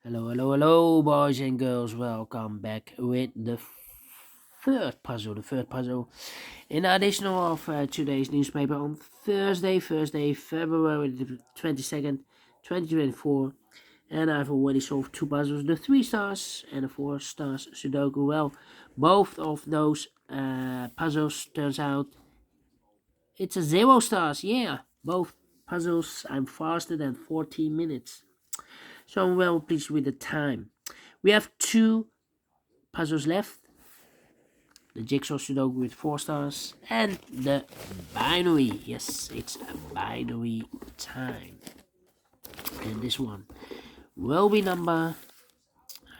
Hello, boys and girls. Welcome back with the third puzzle. The third puzzle in the additional of today's newspaper on Thursday, February the 22nd, 2024. And I've already solved two puzzles, the 3 stars and the 4 stars Sudoku. Well, both of those puzzles turns out it's a 0 stars. Yeah, both puzzles I'm faster than 14 minutes. So I'm well pleased with the time. We have two puzzles left. The jigsaw Sudoku with 4 stars and the binary. Yes, it's a binary time. And this one will be number,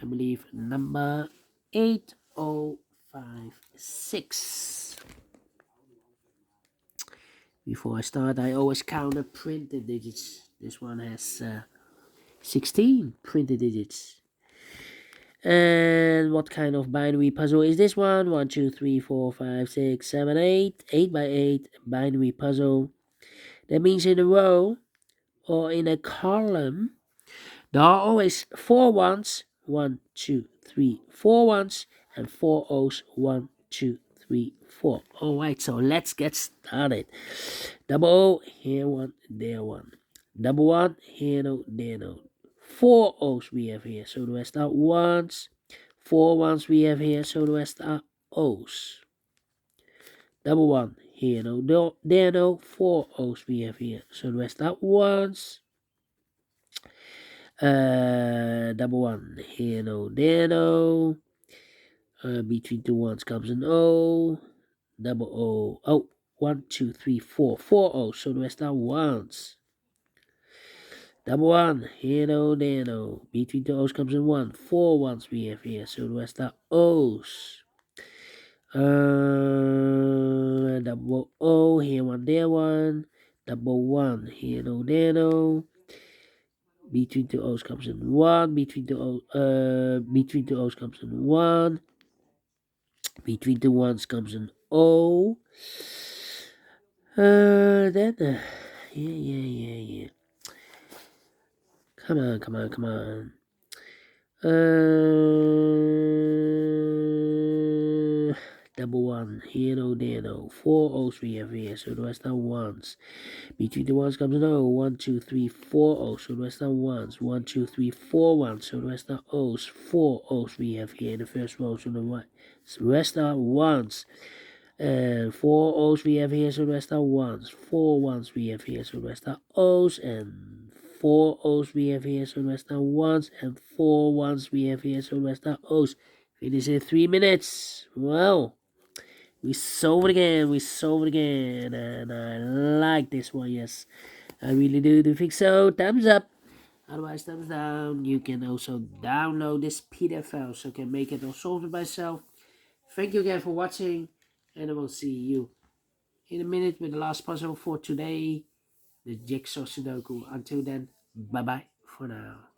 I believe, number 8056. Before I start, I always count the printed digits. This one has 16 printed digits. And what kind of binary puzzle is this one? 1, 2, 3, 4, 5, 6, 7, 8. 8 by 8 binary puzzle. That means in a row or in a column, there are always 4 ones. 1, 2, 3, 4 ones. And 4 O's. 1, 2, 3, 4. Alright, so let's get started. Double O, here one, there one. Double one, here no, there no. 4 O's we have here, so the rest are ones. 4 ones we have here, so the rest are O's. Double one, here no, there no. 4 O's we have here, so the rest are ones. Double one, here no, there no. Between two ones comes an O. Double O. Oh, 1, 2, 3, 4. 4 O's, so the rest are ones. Double one, here no, there no. Between the O's comes in 1. 4 ones we have here, so the rest are O's. Double O, here one, there one. Double one, here no, there no. Between the O's comes in 1. Between the O's comes in 1. Between the ones comes an O. Yeah. Come on. Double one, here no, there no. 4 O's we have here, so the rest are ones. Between the ones comes an O. 1, 2, 3, 4 O's, so the rest are ones. 1, 2, 3, 4 ones, so the rest are O's. 4 O's we have here in the first row, so the rest are ones. And 4 O's we have here, so the rest are ones. 4 ones we have here, so the rest are O's. And 4 O's we have here, so the rest are ones. And 4 ones we have here, so the rest are O's. Finish in 3 minutes. Well, we solved it again. And I like this one, yes. I really do think so. Thumbs up. Otherwise, thumbs down. You can also download this PDF file so I can make it or solve it myself. Thank you again for watching. And I will see you in a minute with the last puzzle for today, the Jigsaw Sudoku. Until then, bye-bye for now.